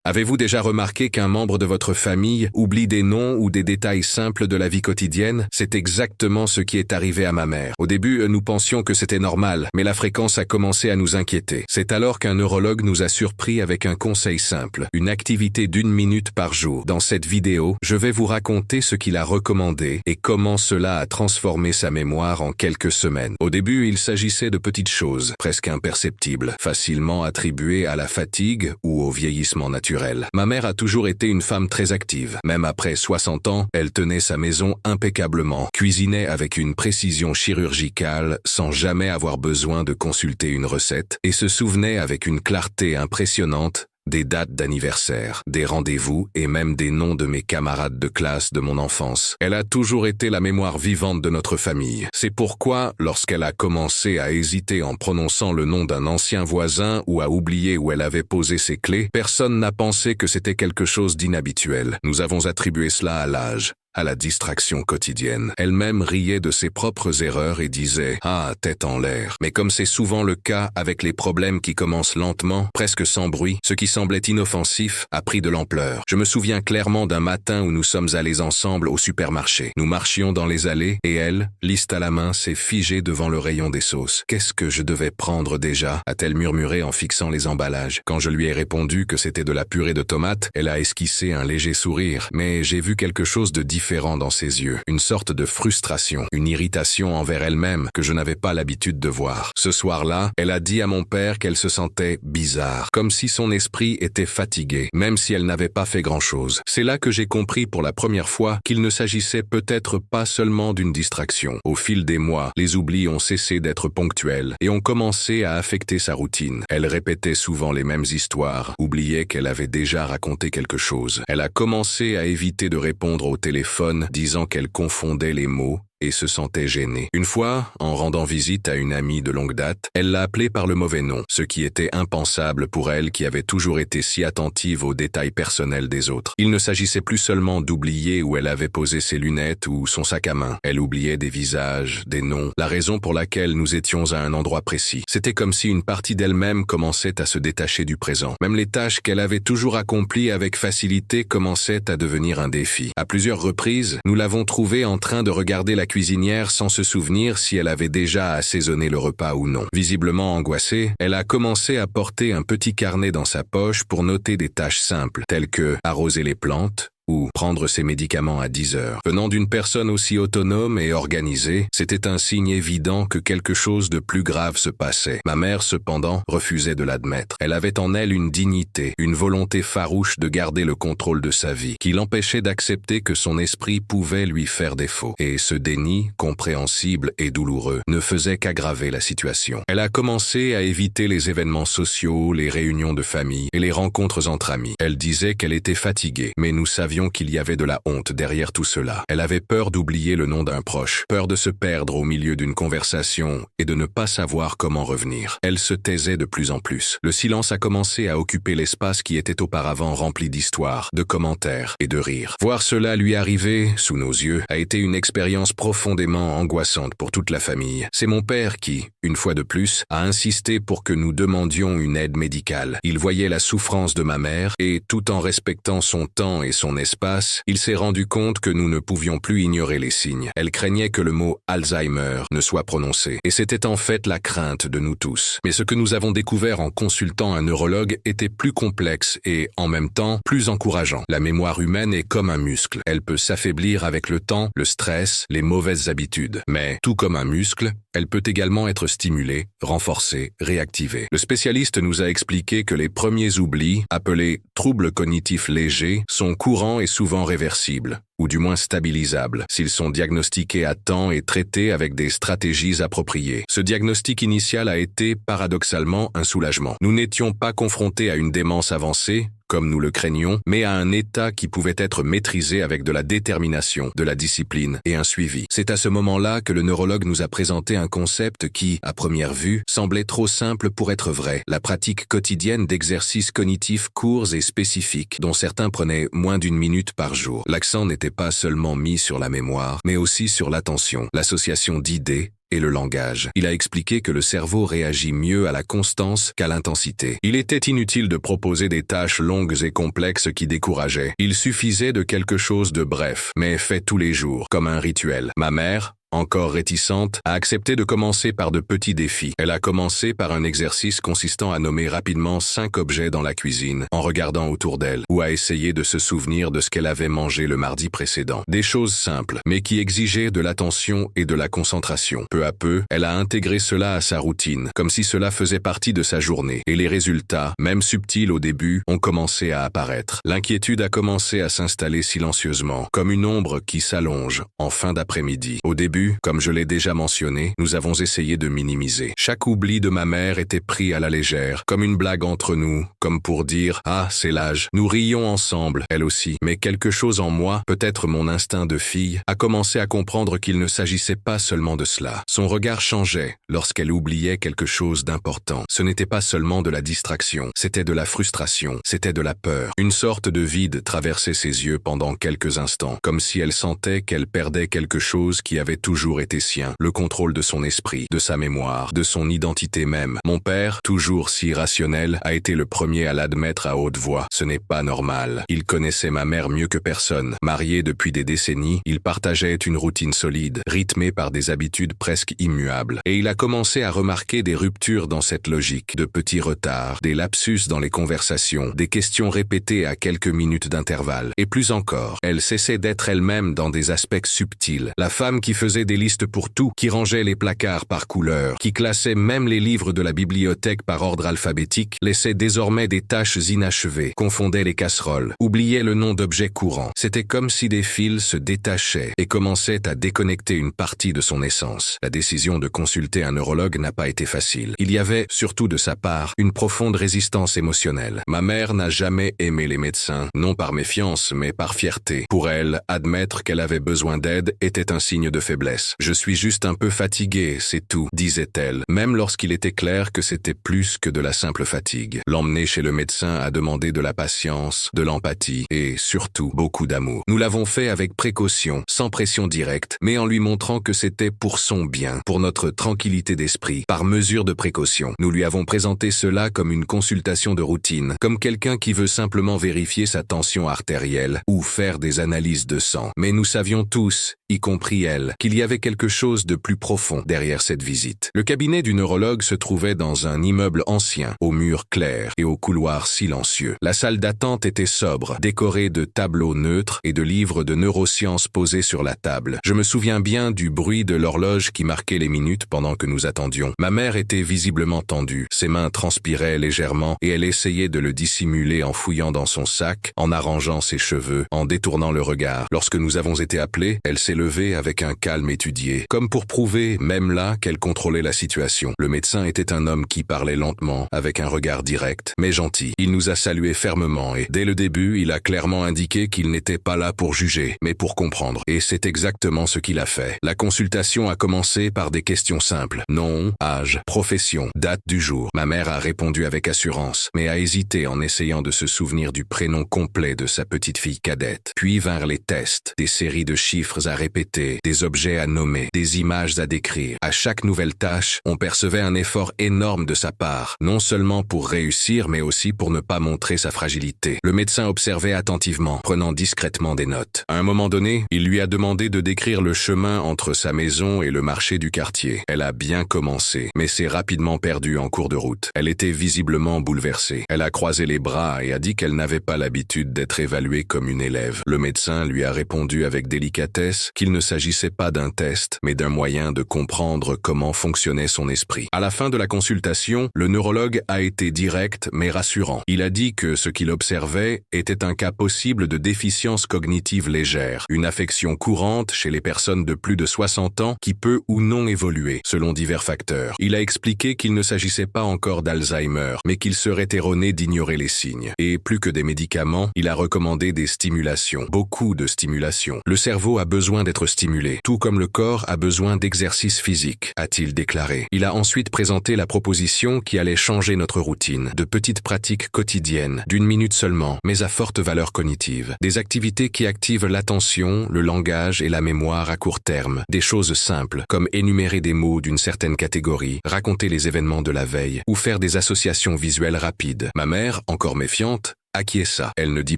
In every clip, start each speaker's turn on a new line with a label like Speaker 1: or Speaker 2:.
Speaker 1: Avez-vous déjà remarqué qu'un membre de votre famille oublie des noms ou des détails simples de la vie quotidienne? C'est exactement ce qui est arrivé à ma mère. Au début, nous pensions que c'était normal, mais la fréquence a commencé à nous inquiéter. C'est alors qu'un neurologue nous a surpris avec un conseil simple, une activité d'1 minute par jour. Dans cette vidéo, je vais vous raconter ce qu'il a recommandé et comment cela a transformé sa mémoire en quelques semaines. Au début, il s'agissait de petites choses, presque imperceptibles, facilement attribuées à la fatigue ou au vieillissement naturel. Ma mère a toujours été une femme très active. Même après 60 ans, elle tenait sa maison impeccablement, cuisinait avec une précision chirurgicale sans jamais avoir besoin de consulter une recette et se souvenait avec une clarté impressionnante des dates d'anniversaire, des rendez-vous et même des noms de mes camarades de classe de mon enfance. Elle a toujours été la mémoire vivante de notre famille. C'est pourquoi, lorsqu'elle a commencé à hésiter en prononçant le nom d'un ancien voisin ou à oublier où elle avait posé ses clés, personne n'a pensé que c'était quelque chose d'inhabituel. Nous avons attribué cela à l'âge, à la distraction quotidienne. Elle-même riait de ses propres erreurs et disait « Ah, tête en l'air ». Mais comme c'est souvent le cas avec les problèmes qui commencent lentement, presque sans bruit, ce qui semblait inoffensif a pris de l'ampleur. Je me souviens clairement d'un matin où nous sommes allés ensemble au supermarché. Nous marchions dans les allées et elle, liste à la main, s'est figée devant le rayon des sauces. « Qu'est-ce que je devais prendre déjà ?» a-t-elle murmuré en fixant les emballages. Quand je lui ai répondu que c'était de la purée de tomates, elle a esquissé un léger sourire. Mais j'ai vu quelque chose de différent dans ses yeux, une sorte de frustration, une irritation envers elle-même que je n'avais pas l'habitude de voir. Ce soir-là, elle a dit à mon père qu'elle se sentait bizarre, comme si son esprit était fatigué, même si elle n'avait pas fait grand-chose. C'est là que j'ai compris pour la première fois qu'il ne s'agissait peut-être pas seulement d'une distraction. Au fil des mois, les oublis ont cessé d'être ponctuels et ont commencé à affecter sa routine. Elle répétait souvent les mêmes histoires, oubliait qu'elle avait déjà raconté quelque chose. Elle a commencé à éviter de répondre au téléphone, disant qu'elle confondait les mots et se sentait gênée. Une fois, en rendant visite à une amie de longue date, elle l'a appelée par le mauvais nom, ce qui était impensable pour elle qui avait toujours été si attentive aux détails personnels des autres. Il ne s'agissait plus seulement d'oublier où elle avait posé ses lunettes ou son sac à main. Elle oubliait des visages, des noms, la raison pour laquelle nous étions à un endroit précis. C'était comme si une partie d'elle-même commençait à se détacher du présent. Même les tâches qu'elle avait toujours accomplies avec facilité commençaient à devenir un défi. À plusieurs reprises, nous l'avons trouvée en train de regarder la cuisinière sans se souvenir si elle avait déjà assaisonné le repas ou non. Visiblement angoissée, elle a commencé à porter un petit carnet dans sa poche pour noter des tâches simples, telles que arroser les plantes, ou prendre ses médicaments à 10 heures. Venant d'une personne aussi autonome et organisée, c'était un signe évident que quelque chose de plus grave se passait. Ma mère, cependant, refusait de l'admettre. Elle avait en elle une dignité, une volonté farouche de garder le contrôle de sa vie, qui l'empêchait d'accepter que son esprit pouvait lui faire défaut. Et ce déni, compréhensible et douloureux, ne faisait qu'aggraver la situation. Elle a commencé à éviter les événements sociaux, les réunions de famille et les rencontres entre amis. Elle disait qu'elle était fatiguée, mais nous savions qu'il y avait de la honte derrière tout cela. Elle avait peur d'oublier le nom d'un proche, peur de se perdre au milieu d'une conversation et de ne pas savoir comment revenir. Elle se taisait de plus en plus. Le silence a commencé à occuper l'espace qui était auparavant rempli d'histoires, de commentaires et de rires. Voir cela lui arriver, sous nos yeux, a été une expérience profondément angoissante pour toute la famille. C'est mon père qui, une fois de plus, a insisté pour que nous demandions une aide médicale. Il voyait la souffrance de ma mère et, tout en respectant son temps et son espace, il s'est rendu compte que nous ne pouvions plus ignorer les signes. Elle craignait que le mot Alzheimer ne soit prononcé, et c'était en fait la crainte de nous tous. Mais ce que nous avons découvert en consultant un neurologue était plus complexe et, en même temps, plus encourageant. La mémoire humaine est comme un muscle. Elle peut s'affaiblir avec le temps, le stress, les mauvaises habitudes. Mais, tout comme un muscle, elle peut également être stimulée, renforcée, réactivée. Le spécialiste nous a expliqué que les premiers oublis, appelés troubles cognitifs légers, sont courants et souvent réversibles, ou du moins stabilisables, s'ils sont diagnostiqués à temps et traités avec des stratégies appropriées. Ce diagnostic initial a été, paradoxalement, un soulagement. Nous n'étions pas confrontés à une démence avancée, comme nous le craignions, mais à un état qui pouvait être maîtrisé avec de la détermination, de la discipline et un suivi. C'est à ce moment-là que le neurologue nous a présenté un concept qui, à première vue, semblait trop simple pour être vrai. La pratique quotidienne d'exercices cognitifs courts et spécifiques, dont certains prenaient moins d'1 minute par jour. L'accent n'était pas seulement mis sur la mémoire, mais aussi sur l'attention, l'association d'idées, et le langage. Il a expliqué que le cerveau réagit mieux à la constance qu'à l'intensité. Il était inutile de proposer des tâches longues et complexes qui décourageaient. Il suffisait de quelque chose de bref, mais fait tous les jours, comme un rituel. Ma mère, encore réticente, a accepté de commencer par de petits défis. Elle a commencé par un exercice consistant à nommer rapidement 5 objets dans la cuisine, en regardant autour d'elle, ou à essayer de se souvenir de ce qu'elle avait mangé le mardi précédent. Des choses simples, mais qui exigeaient de l'attention et de la concentration. Peu à peu, elle a intégré cela à sa routine, comme si cela faisait partie de sa journée. Et les résultats, même subtils au début, ont commencé à apparaître. L'inquiétude a commencé à s'installer silencieusement, comme une ombre qui s'allonge en fin d'après-midi. Au début, comme je l'ai déjà mentionné, nous avons essayé de minimiser. Chaque oubli de ma mère était pris à la légère, comme une blague entre nous, comme pour dire « Ah, c'est l'âge ». Nous rions ensemble, elle aussi. Mais quelque chose en moi, peut-être mon instinct de fille, a commencé à comprendre qu'il ne s'agissait pas seulement de cela. Son regard changeait lorsqu'elle oubliait quelque chose d'important. Ce n'était pas seulement de la distraction, c'était de la frustration, c'était de la peur. Une sorte de vide traversait ses yeux pendant quelques instants, comme si elle sentait qu'elle perdait quelque chose qui avait toujours été sien, le contrôle de son esprit, de sa mémoire, de son identité même. Mon père, toujours si rationnel, a été le premier à l'admettre à haute voix. Ce n'est pas normal. Il connaissait ma mère mieux que personne. Marié depuis des décennies, il partageait une routine solide, rythmée par des habitudes presque immuables. Et il a commencé à remarquer des ruptures dans cette logique, de petits retards, des lapsus dans les conversations, des questions répétées à quelques minutes d'intervalle. Et plus encore, elle cessait d'être elle-même dans des aspects subtils. La femme qui faisait des listes pour tout, qui rangeait les placards par couleur, qui classait même les livres de la bibliothèque par ordre alphabétique, laissait désormais des tâches inachevées, confondait les casseroles, oubliait le nom d'objets courants. C'était comme si des fils se détachaient et commençaient à déconnecter une partie de son essence. La décision de consulter un neurologue n'a pas été facile. Il y avait, surtout de sa part, une profonde résistance émotionnelle. Ma mère n'a jamais aimé les médecins, non par méfiance, mais par fierté. Pour elle, admettre qu'elle avait besoin d'aide était un signe de faiblesse. Je suis juste un peu fatiguée, c'est tout, disait-elle, même lorsqu'il était clair que c'était plus que de la simple fatigue. L'emmener chez le médecin a demandé de la patience, de l'empathie et, surtout, beaucoup d'amour. Nous l'avons fait avec précaution, sans pression directe, mais en lui montrant que c'était pour son bien, pour notre tranquillité d'esprit, par mesure de précaution. Nous lui avons présenté cela comme une consultation de routine, comme quelqu'un qui veut simplement vérifier sa tension artérielle ou faire des analyses de sang. Mais nous savions tous, y compris elle, qu'il y avait quelque chose de plus profond derrière cette visite. Le cabinet du neurologue se trouvait dans un immeuble ancien, aux murs clairs et aux couloirs silencieux. La salle d'attente était sobre, décorée de tableaux neutres et de livres de neurosciences posés sur la table. Je me souviens bien du bruit de l'horloge qui marquait les minutes pendant que nous attendions. Ma mère était visiblement tendue, ses mains transpiraient légèrement et elle essayait de le dissimuler en fouillant dans son sac, en arrangeant ses cheveux, en détournant le regard. Lorsque nous avons été appelés, elle s'est levée avec un calme étudié, comme pour prouver, même là, qu'elle contrôlait la situation. Le médecin était un homme qui parlait lentement, avec un regard direct, mais gentil. Il nous a salués fermement et, dès le début, il a clairement indiqué qu'il n'était pas là pour juger, mais pour comprendre. Et c'est exactement ce qu'il a fait. La consultation a commencé par des questions simples. Nom, âge, profession, date du jour. Ma mère a répondu avec assurance, mais a hésité en essayant de se souvenir du prénom complet de sa petite fille cadette. Puis vinrent les tests, des séries de chiffres à répéter, des objets à nommer, des images à décrire. À chaque nouvelle tâche, on percevait un effort énorme de sa part, non seulement pour réussir, mais aussi pour ne pas montrer sa fragilité. Le médecin observait attentivement, prenant discrètement des notes. À un moment donné, il lui a demandé de décrire le chemin entre sa maison et le marché du quartier. Elle a bien commencé, mais s'est rapidement perdue en cours de route. Elle était visiblement bouleversée. Elle a croisé les bras et a dit qu'elle n'avait pas l'habitude d'être évaluée comme une élève. Le médecin lui a répondu avec délicatesse qu'il ne s'agissait pas d'un test, mais d'un moyen de comprendre comment fonctionnait son esprit. À la fin de la consultation, le neurologue a été direct mais rassurant. Il a dit que ce qu'il observait était un cas possible de déficience cognitive légère, une affection courante chez les personnes de plus de 60 ans qui peut ou non évoluer, selon divers facteurs. Il a expliqué qu'il ne s'agissait pas encore d'Alzheimer, mais qu'il serait erroné d'ignorer les signes. Et plus que des médicaments, il a recommandé des stimulations, beaucoup de stimulation. Le cerveau a besoin d'être stimulé, tout comme comme le corps a besoin d'exercice physique, a-t-il déclaré. Il a ensuite présenté la proposition qui allait changer notre routine, de petites pratiques quotidiennes, d'une minute seulement, mais à forte valeur cognitive. Des activités qui activent l'attention, le langage et la mémoire à court terme. Des choses simples, comme énumérer des mots d'une certaine catégorie, raconter les événements de la veille, ou faire des associations visuelles rapides. Ma mère, encore méfiante, acquiesça. Elle ne dit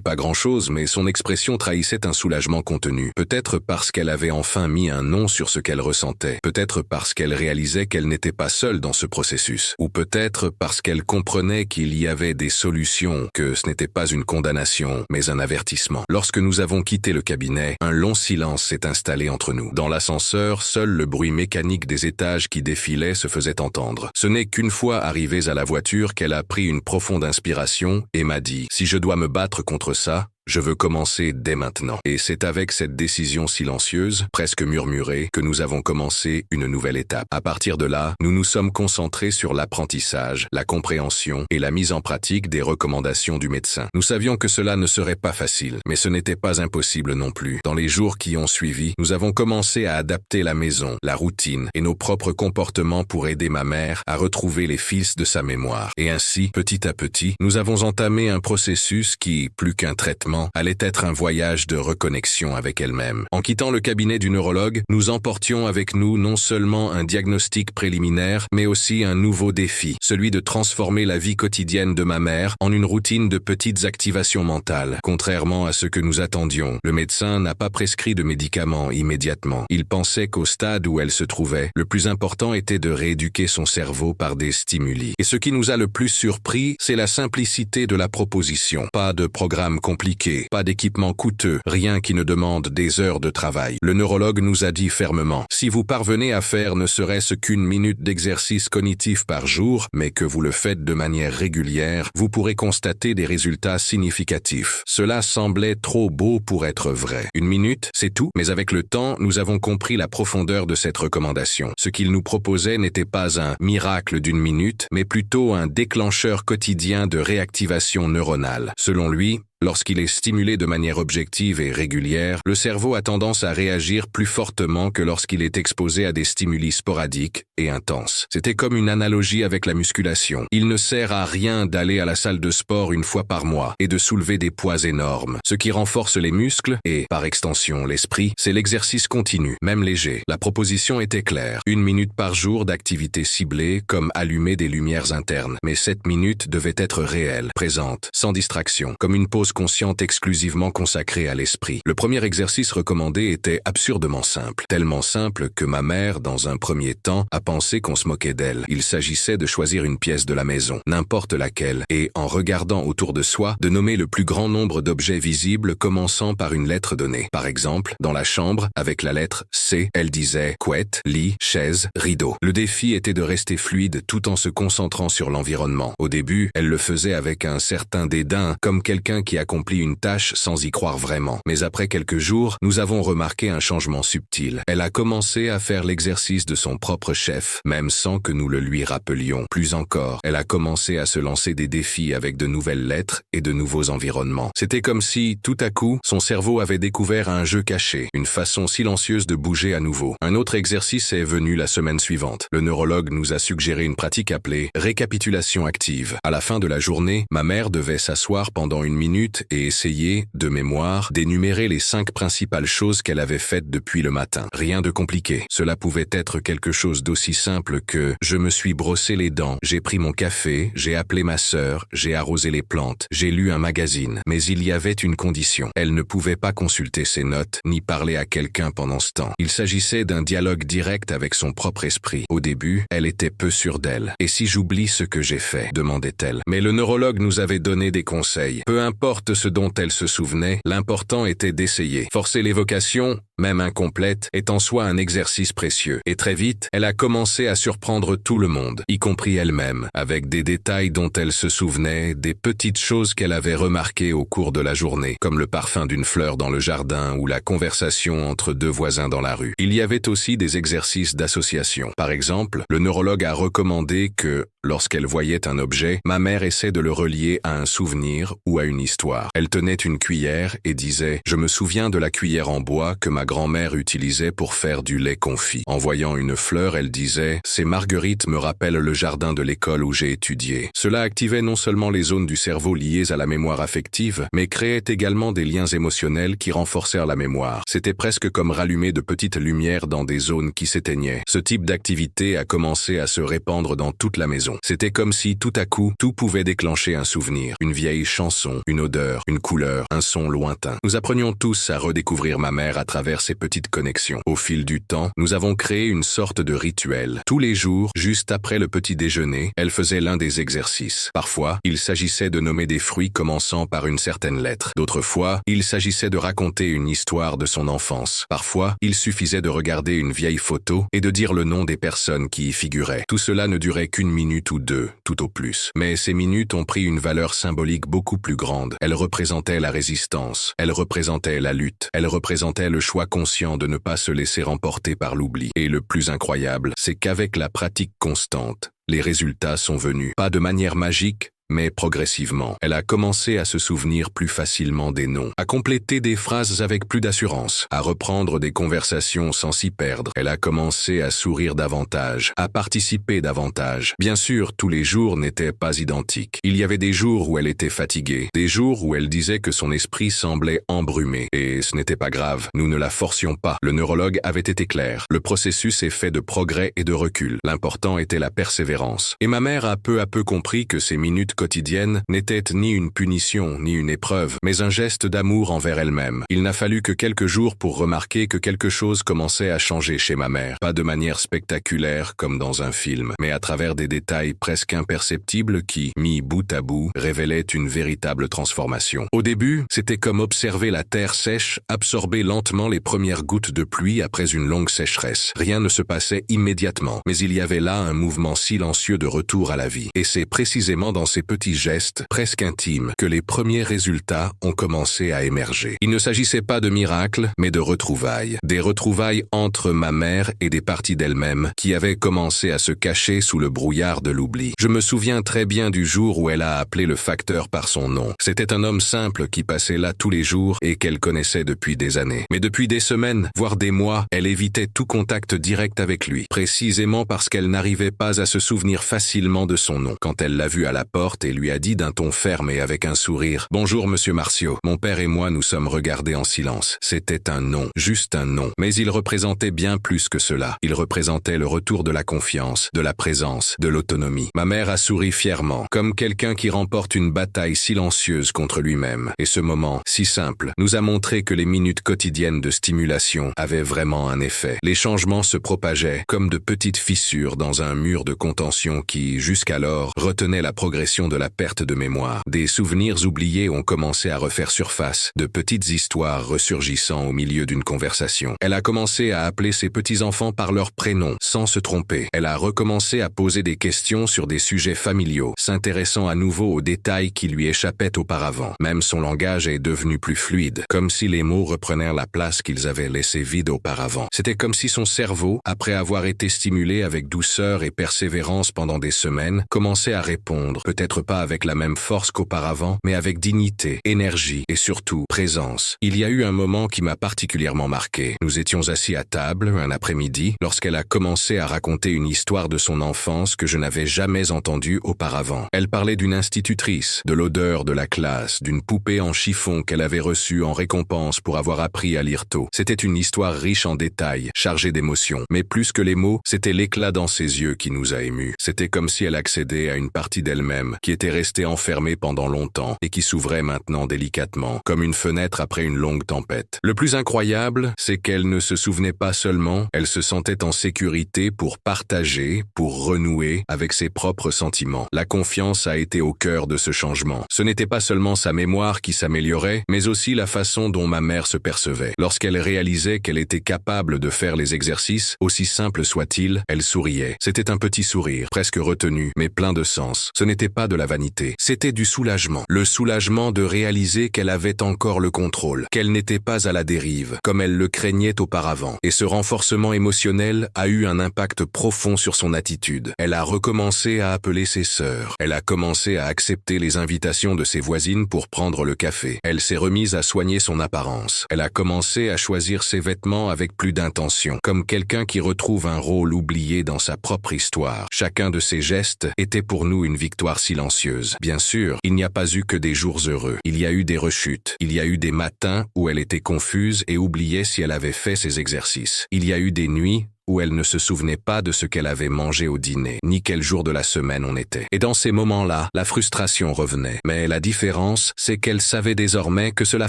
Speaker 1: pas grand-chose, mais son expression trahissait un soulagement contenu. Peut-être parce qu'elle avait enfin mis un nom sur ce qu'elle ressentait. Peut-être parce qu'elle réalisait qu'elle n'était pas seule dans ce processus. Ou peut-être parce qu'elle comprenait qu'il y avait des solutions, que ce n'était pas une condamnation, mais un avertissement. Lorsque nous avons quitté le cabinet, un long silence s'est installé entre nous. Dans l'ascenseur, seul le bruit mécanique des étages qui défilaient se faisait entendre. Ce n'est qu'une fois arrivés à la voiture qu'elle a pris une profonde inspiration et m'a dit « Si je dois me battre contre ça, je veux commencer dès maintenant. » Et c'est avec cette décision silencieuse, presque murmurée, que nous avons commencé une nouvelle étape. À partir de là, nous nous sommes concentrés sur l'apprentissage, la compréhension et la mise en pratique des recommandations du médecin. Nous savions que cela ne serait pas facile, mais ce n'était pas impossible non plus. Dans les jours qui ont suivi, nous avons commencé à adapter la maison, la routine et nos propres comportements pour aider ma mère à retrouver les fils de sa mémoire. Et ainsi, petit à petit, nous avons entamé un processus qui, plus qu'un traitement, allait être un voyage de reconnexion avec elle-même. En quittant le cabinet du neurologue, nous emportions avec nous non seulement un diagnostic préliminaire, mais aussi un nouveau défi, celui de transformer la vie quotidienne de ma mère en une routine de petites activations mentales. Contrairement à ce que nous attendions, le médecin n'a pas prescrit de médicaments immédiatement. Il pensait qu'au stade où elle se trouvait, le plus important était de rééduquer son cerveau par des stimuli. Et ce qui nous a le plus surpris, c'est la simplicité de la proposition. Pas de programme compliqué, pas d'équipement coûteux, rien qui ne demande des heures de travail. Le neurologue nous a dit fermement, si vous parvenez à faire ne serait-ce qu'une minute d'exercice cognitif par jour, mais que vous le faites de manière régulière, vous pourrez constater des résultats significatifs. Cela semblait trop beau pour être vrai. Une minute, c'est tout, mais avec le temps, nous avons compris la profondeur de cette recommandation. Ce qu'il nous proposait n'était pas un miracle d'une minute, mais plutôt un déclencheur quotidien de réactivation neuronale. Selon lui, lorsqu'il est stimulé de manière objective et régulière, le cerveau a tendance à réagir plus fortement que lorsqu'il est exposé à des stimuli sporadiques et intenses. C'était comme une analogie avec la musculation. Il ne sert à rien d'aller à la salle de sport une fois par mois et de soulever des poids énormes. Ce qui renforce les muscles et, par extension, l'esprit, c'est l'exercice continu, même léger. La proposition était claire. 1 minute par jour d'activité ciblée, comme allumer des lumières internes. Mais cette minute devait être réelle, présente, sans distraction, comme une pause consciente exclusivement consacrée à l'esprit. Le premier exercice recommandé était absurdement simple. Tellement simple que ma mère, dans un premier temps, a pensé qu'on se moquait d'elle. Il s'agissait de choisir une pièce de la maison, n'importe laquelle, et, en regardant autour de soi, de nommer le plus grand nombre d'objets visibles commençant par une lettre donnée. Par exemple, dans la chambre, avec la lettre C, elle disait couette, lit, chaise, rideau. Le défi était de rester fluide tout en se concentrant sur l'environnement. Au début, elle le faisait avec un certain dédain, comme quelqu'un qui accomplit une tâche sans y croire vraiment. Mais après quelques jours, nous avons remarqué un changement subtil. Elle a commencé à faire l'exercice de son propre chef, même sans que nous le lui rappelions. Plus encore, elle a commencé à se lancer des défis avec de nouvelles lettres et de nouveaux environnements. C'était comme si, tout à coup, son cerveau avait découvert un jeu caché, une façon silencieuse de bouger à nouveau. Un autre exercice est venu la semaine suivante. Le neurologue nous a suggéré une pratique appelée récapitulation active. À la fin de la journée, ma mère devait s'asseoir pendant 1 minute et essayer, de mémoire, d'énumérer les 5 principales choses qu'elle avait faites depuis le matin. Rien de compliqué. Cela pouvait être quelque chose d'aussi simple que « je me suis brossé les dents, j'ai pris mon café, j'ai appelé ma sœur, j'ai arrosé les plantes, j'ai lu un magazine ». Mais il y avait une condition. Elle ne pouvait pas consulter ses notes, ni parler à quelqu'un pendant ce temps. Il s'agissait d'un dialogue direct avec son propre esprit. Au début, elle était peu sûre d'elle. « Et si j'oublie ce que j'ai fait ?» demandait-elle. Mais le neurologue nous avait donné des conseils. Peu importe ce dont elle se souvenait, l'important était d'essayer. Forcer l'évocation, même incomplète, est en soi un exercice précieux. Et très vite, elle a commencé à surprendre tout le monde, y compris elle-même, avec des détails dont elle se souvenait, des petites choses qu'elle avait remarquées au cours de la journée, comme le parfum d'une fleur dans le jardin ou la conversation entre 2 voisins dans la rue. Il y avait aussi des exercices d'association. Par exemple, le neurologue a recommandé que, lorsqu'elle voyait un objet, ma mère essaie de le relier à un souvenir ou à une histoire. Elle tenait une cuillère et disait « Je me souviens de la cuillère en bois que ma grand-mère utilisait pour faire du lait confit. En voyant une fleur, elle disait « Ces marguerites me rappellent le jardin de l'école où j'ai étudié ». Cela activait non seulement les zones du cerveau liées à la mémoire affective, mais créait également des liens émotionnels qui renforcèrent la mémoire. C'était presque comme rallumer de petites lumières dans des zones qui s'éteignaient. Ce type d'activité a commencé à se répandre dans toute la maison. C'était comme si, tout à coup, tout pouvait déclencher un souvenir, une vieille chanson, une odeur, une couleur, un son lointain. Nous apprenions tous à redécouvrir ma mère à travers ces petites connexions. Au fil du temps, nous avons créé une sorte de rituel. Tous les jours, juste après le petit déjeuner, elle faisait l'un des exercices. Parfois, il s'agissait de nommer des fruits commençant par une certaine lettre. D'autres fois, il s'agissait de raconter une histoire de son enfance. Parfois, il suffisait de regarder une vieille photo et de dire le nom des personnes qui y figuraient. Tout cela ne durait qu'une minute ou deux, tout au plus. Mais ces minutes ont pris une valeur symbolique beaucoup plus grande. Elles représentaient la résistance, elles représentaient la lutte, elles représentaient le choix conscient de ne pas se laisser emporter par l'oubli. Et le plus incroyable, c'est qu'avec la pratique constante, les résultats sont venus. Pas de manière magique, mais progressivement, elle a commencé à se souvenir plus facilement des noms, à compléter des phrases avec plus d'assurance, à reprendre des conversations sans s'y perdre. Elle a commencé à sourire davantage, à participer davantage. Bien sûr, tous les jours n'étaient pas identiques. Il y avait des jours où elle était fatiguée, des jours où elle disait que son esprit semblait embrumé. Et ce n'était pas grave, nous ne la forcions pas. Le neurologue avait été clair. Le processus est fait de progrès et de recul. L'important était la persévérance. Et ma mère a peu à peu compris que ces minutes quotidienne n'était ni une punition ni une épreuve, mais un geste d'amour envers elle-même. Il n'a fallu que quelques jours pour remarquer que quelque chose commençait à changer chez ma mère. Pas de manière spectaculaire comme dans un film, mais à travers des détails presque imperceptibles qui, mis bout à bout, révélaient une véritable transformation. Au début, c'était comme observer la terre sèche absorber lentement les premières gouttes de pluie après une longue sécheresse. Rien ne se passait immédiatement, mais il y avait là un mouvement silencieux de retour à la vie. Et c'est précisément dans ces petits gestes, presque intimes, que les premiers résultats ont commencé à émerger. Il ne s'agissait pas de miracles, mais de retrouvailles. Des retrouvailles entre ma mère et des parties d'elle-même qui avaient commencé à se cacher sous le brouillard de l'oubli. Je me souviens très bien du jour où elle a appelé le facteur par son nom. C'était un homme simple qui passait là tous les jours et qu'elle connaissait depuis des années. Mais depuis des semaines, voire des mois, elle évitait tout contact direct avec lui, précisément parce qu'elle n'arrivait pas à se souvenir facilement de son nom. Quand elle l'a vu à la porte et lui a dit d'un ton ferme et avec un sourire « Bonjour monsieur Martiaux ». Mon père et moi nous sommes regardés en silence. C'était un nom, juste un nom. Mais il représentait bien plus que cela. Il représentait le retour de la confiance, de la présence, de l'autonomie. Ma mère a souri fièrement, comme quelqu'un qui remporte une bataille silencieuse contre lui-même. Et ce moment, si simple, nous a montré que les minutes quotidiennes de stimulation avaient vraiment un effet. Les changements se propageaient comme de petites fissures dans un mur de contention qui, jusqu'alors, retenait la progression de la perte de mémoire. Des souvenirs oubliés ont commencé à refaire surface, de petites histoires ressurgissant au milieu d'une conversation. Elle a commencé à appeler ses petits-enfants par leur prénom, sans se tromper. Elle a recommencé à poser des questions sur des sujets familiaux, s'intéressant à nouveau aux détails qui lui échappaient auparavant. Même son langage est devenu plus fluide, comme si les mots reprenaient la place qu'ils avaient laissée vide auparavant. C'était comme si son cerveau, après avoir été stimulé avec douceur et persévérance pendant des semaines, commençait à répondre, peut-être pas avec la même force qu'auparavant, mais avec dignité, énergie et surtout présence. Il y a eu un moment qui m'a particulièrement marqué. Nous étions assis à table, un après-midi, lorsqu'elle a commencé à raconter une histoire de son enfance que je n'avais jamais entendue auparavant. Elle parlait d'une institutrice, de l'odeur de la classe, d'une poupée en chiffon qu'elle avait reçue en récompense pour avoir appris à lire tôt. C'était une histoire riche en détails, chargée d'émotions. Mais plus que les mots, c'était l'éclat dans ses yeux qui nous a émus. C'était comme si elle accédait à une partie d'elle-même qui était restée enfermée pendant longtemps et qui s'ouvrait maintenant délicatement, comme une fenêtre après une longue tempête. Le plus incroyable, c'est qu'elle ne se souvenait pas seulement, elle se sentait en sécurité pour partager, pour renouer avec ses propres sentiments. La confiance a été au cœur de ce changement. Ce n'était pas seulement sa mémoire qui s'améliorait, mais aussi la façon dont ma mère se percevait. Lorsqu'elle réalisait qu'elle était capable de faire les exercices, aussi simples soient-ils, elle souriait. C'était un petit sourire, presque retenu, mais plein de sens. Ce n'était pas pas de la vanité, c'était du soulagement. Le soulagement de réaliser qu'elle avait encore le contrôle, qu'elle n'était pas à la dérive, comme elle le craignait auparavant. Et ce renforcement émotionnel a eu un impact profond sur son attitude. Elle a recommencé à appeler ses sœurs. Elle a commencé à accepter les invitations de ses voisines pour prendre le café. Elle s'est remise à soigner son apparence. Elle a commencé à choisir ses vêtements avec plus d'intention, comme quelqu'un qui retrouve un rôle oublié dans sa propre histoire. Chacun de ces gestes était pour nous une victoire silencieuse. Bien sûr, il n'y a pas eu que des jours heureux. Il y a eu des rechutes. Il y a eu des matins où elle était confuse et oubliait si elle avait fait ses exercices. Il y a eu des nuits où elle ne se souvenait pas de ce qu'elle avait mangé au dîner, ni quel jour de la semaine on était. Et dans ces moments-là, la frustration revenait. Mais la différence, c'est qu'elle savait désormais que cela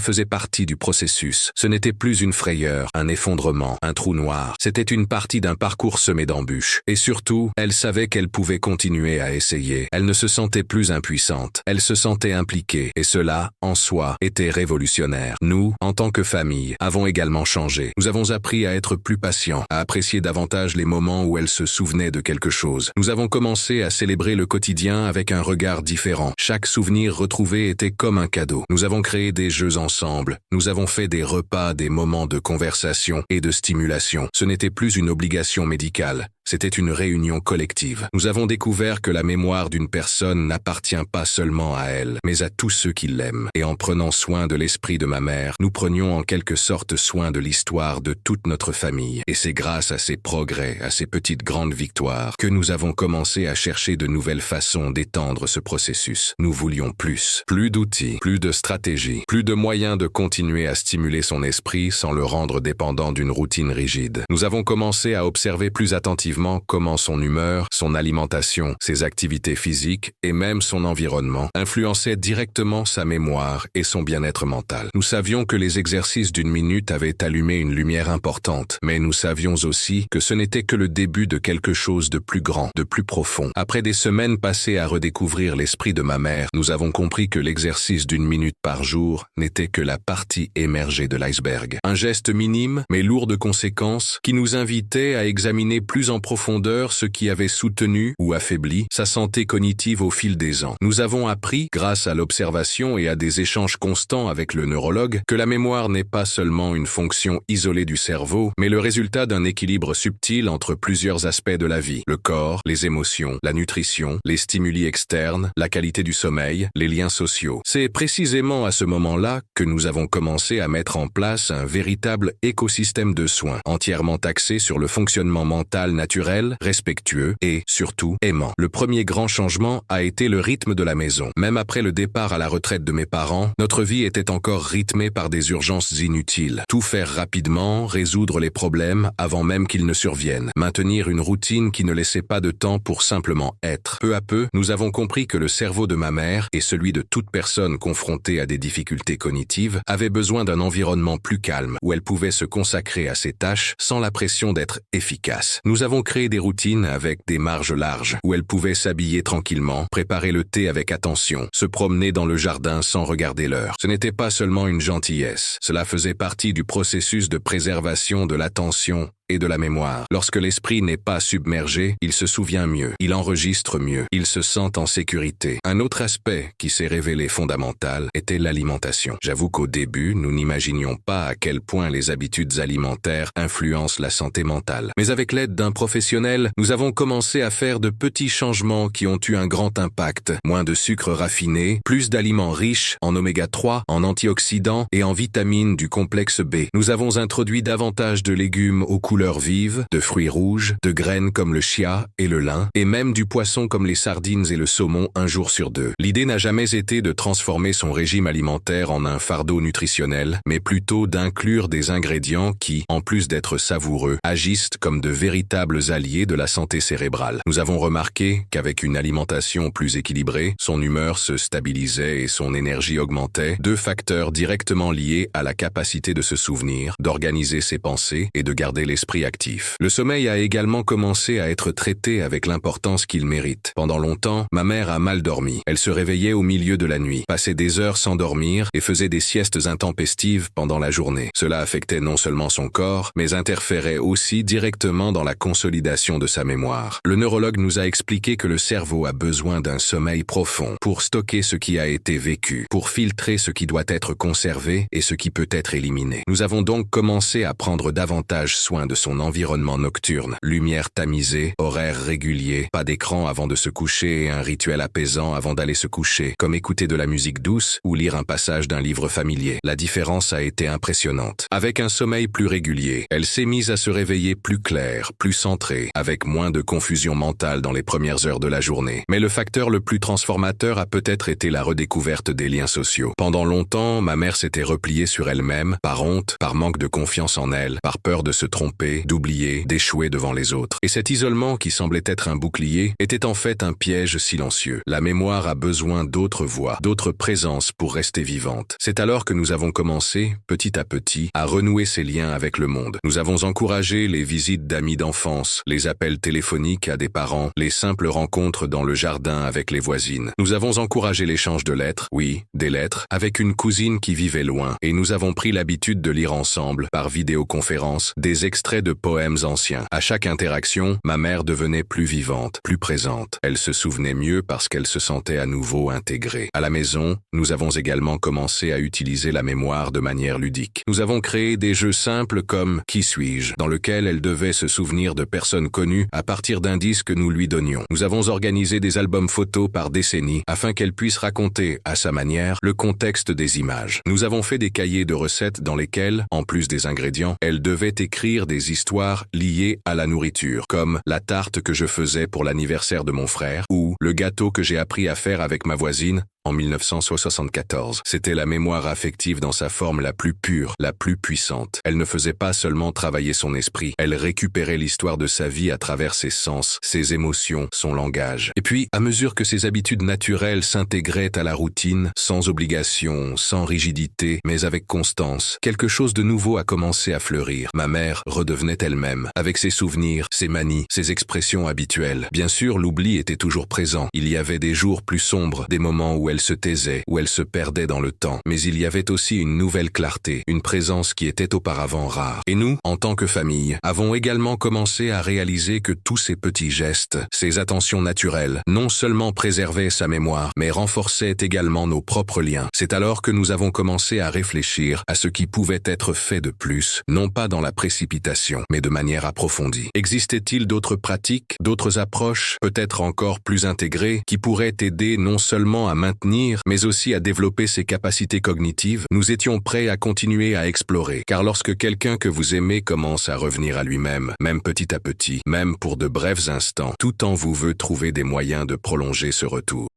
Speaker 1: faisait partie du processus. Ce n'était plus une frayeur, un effondrement, un trou noir. C'était une partie d'un parcours semé d'embûches. Et surtout, elle savait qu'elle pouvait continuer à essayer. Elle ne se sentait plus impuissante. Elle se sentait impliquée. Et cela, en soi, était révolutionnaire. Nous, en tant que famille, avons également changé. Nous avons appris à être plus patients, à apprécier davantage les moments où elle se souvenait de quelque chose. Nous avons commencé à célébrer le quotidien avec un regard différent. Chaque souvenir retrouvé était comme un cadeau. Nous avons créé des jeux ensemble. Nous avons fait des repas, des moments de conversation et de stimulation. Ce n'était plus une obligation médicale. C'était une réunion collective. Nous avons découvert que la mémoire d'une personne n'appartient pas seulement à elle, mais à tous ceux qui l'aiment. Et en prenant soin de l'esprit de ma mère, nous prenions en quelque sorte soin de l'histoire de toute notre famille. Et c'est grâce à ces progrès, à ces petites grandes victoires, que nous avons commencé à chercher de nouvelles façons d'étendre ce processus. Nous voulions plus d'outils, plus de stratégies, plus de moyens de continuer à stimuler son esprit sans le rendre dépendant d'une routine rigide. Nous avons commencé à observer plus attentivement comment son humeur, son alimentation, ses activités physiques et même son environnement influençaient directement sa mémoire et son bien-être mental. Nous savions que les exercices d'une minute avaient allumé une lumière importante, mais nous savions aussi que ce n'était que le début de quelque chose de plus grand, de plus profond. Après des semaines passées à redécouvrir l'esprit de ma mère, nous avons compris que l'exercice d'une minute par jour n'était que la partie émergée de l'iceberg. Un geste minime, mais lourd de conséquences, qui nous invitait à examiner plus en profondeur ce qui avait soutenu ou affaibli sa santé cognitive au fil des ans. Nous avons appris, grâce à l'observation et à des échanges constants avec le neurologue, que la mémoire n'est pas seulement une fonction isolée du cerveau, mais le résultat d'un équilibre subtil entre plusieurs aspects de la vie: le corps, les émotions, la nutrition, les stimuli externes, la qualité du sommeil, les liens sociaux. C'est précisément à ce moment-là que nous avons commencé à mettre en place un véritable écosystème de soins, entièrement axé sur le fonctionnement mental naturel, respectueux et, surtout, aimant. Le premier grand changement a été le rythme de la maison. Même après le départ à la retraite de mes parents, notre vie était encore rythmée par des urgences inutiles. Tout faire rapidement, résoudre les problèmes avant même qu'ils ne surviennent, maintenir une routine qui ne laissait pas de temps pour simplement être. Peu à peu, nous avons compris que le cerveau de ma mère et celui de toute personne confrontée à des difficultés cognitives avaient besoin d'un environnement plus calme, où elle pouvait se consacrer à ses tâches sans la pression d'être efficace. Nous avons créé des routines avec des marges larges, où elle pouvait s'habiller tranquillement, préparer le thé avec attention, se promener dans le jardin sans regarder l'heure. Ce n'était pas seulement une gentillesse, cela faisait partie du processus de préservation de l'attention et de la mémoire. Lorsque l'esprit n'est pas submergé, il se souvient mieux, il enregistre mieux, il se sent en sécurité. Un autre aspect qui s'est révélé fondamental était l'alimentation. J'avoue qu'au début, nous n'imaginions pas à quel point les habitudes alimentaires influencent la santé mentale. Mais avec l'aide d'un professionnel, nous avons commencé à faire de petits changements qui ont eu un grand impact. Moins de sucre raffiné, plus d'aliments riches en oméga 3, en antioxydants et en vitamines du complexe B. Nous avons introduit davantage de légumes aux couleurs vives, de fruits rouges, de graines comme le chia et le lin, et même du poisson comme les sardines et le saumon un jour sur deux. L'idée n'a jamais été de transformer son régime alimentaire en un fardeau nutritionnel, mais plutôt d'inclure des ingrédients qui, en plus d'être savoureux, agissent comme de véritables alliés de la santé cérébrale. Nous avons remarqué qu'avec une alimentation plus équilibrée, son humeur se stabilisait et son énergie augmentait, deux facteurs directement liés à la capacité de se souvenir, d'organiser ses pensées et de garder l'esprit esprit actif. Le sommeil a également commencé à être traité avec l'importance qu'il mérite. Pendant longtemps, ma mère a mal dormi. Elle se réveillait au milieu de la nuit, passait des heures sans dormir et faisait des siestes intempestives pendant la journée. Cela affectait non seulement son corps, mais interférait aussi directement dans la consolidation de sa mémoire. Le neurologue nous a expliqué que le cerveau a besoin d'un sommeil profond pour stocker ce qui a été vécu, pour filtrer ce qui doit être conservé et ce qui peut être éliminé. Nous avons donc commencé à prendre davantage soin de son environnement nocturne. Lumière tamisée, horaires réguliers, pas d'écran avant de se coucher et un rituel apaisant avant d'aller se coucher, comme écouter de la musique douce ou lire un passage d'un livre familier. La différence a été impressionnante. Avec un sommeil plus régulier, elle s'est mise à se réveiller plus claire, plus centrée, avec moins de confusion mentale dans les premières heures de la journée. Mais le facteur le plus transformateur a peut-être été la redécouverte des liens sociaux. Pendant longtemps, ma mère s'était repliée sur elle-même, par honte, par manque de confiance en elle, par peur de se tromper, d'oublier, d'échouer devant les autres. Et cet isolement qui semblait être un bouclier était en fait un piège silencieux. La mémoire a besoin d'autres voix, d'autres présences pour rester vivante. C'est alors que nous avons commencé, petit à petit, à renouer ces liens avec le monde. Nous avons encouragé les visites d'amis d'enfance, les appels téléphoniques à des parents, les simples rencontres dans le jardin avec les voisines. Nous avons encouragé l'échange de lettres, oui, des lettres, avec une cousine qui vivait loin, et nous avons pris l'habitude de lire ensemble, par vidéoconférence, des extraits de poèmes anciens. À chaque interaction, ma mère devenait plus vivante, plus présente. Elle se souvenait mieux parce qu'elle se sentait à nouveau intégrée. À la maison, nous avons également commencé à utiliser la mémoire de manière ludique. Nous avons créé des jeux simples comme « Qui suis-je ?», dans lequel elle devait se souvenir de personnes connues à partir d'indices que nous lui donnions. Nous avons organisé des albums photos par décennie afin qu'elle puisse raconter, à sa manière, le contexte des images. Nous avons fait des cahiers de recettes dans lesquels, en plus des ingrédients, elle devait écrire des histoires liées à la nourriture, comme la tarte que je faisais pour l'anniversaire de mon frère ou le gâteau que j'ai appris à faire avec ma voisine en 1974. C'était la mémoire affective dans sa forme la plus pure, la plus puissante. Elle ne faisait pas seulement travailler son esprit, elle récupérait l'histoire de sa vie à travers ses sens, ses émotions, son langage. Et puis, à mesure que ses habitudes naturelles s'intégraient à la routine, sans obligation, sans rigidité, mais avec constance, quelque chose de nouveau a commencé à fleurir. Ma mère redevenait elle-même, avec ses souvenirs, ses manies, ses expressions habituelles. Bien sûr, l'oubli était toujours présent. Il y avait des jours plus sombres, des moments où elle se taisait, où elle se perdait dans le temps. Mais il y avait aussi une nouvelle clarté, une présence qui était auparavant rare. Et nous, en tant que famille, avons également commencé à réaliser que tous ces petits gestes, ces attentions naturelles, non seulement préservaient sa mémoire, mais renforçaient également nos propres liens. C'est alors que nous avons commencé à réfléchir à ce qui pouvait être fait de plus, non pas dans la précipitation, mais de manière approfondie. Existait-il d'autres pratiques, d'autres approches, peut-être encore plus intégrées, qui pourraient aider non seulement à maintenir, mais aussi à développer ses capacités cognitives? Nous étions prêts à continuer à explorer, car lorsque quelqu'un que vous aimez commence à revenir à lui-même, même petit à petit, même pour de brefs instants, tout en vous veut trouver des moyens de prolonger ce retour.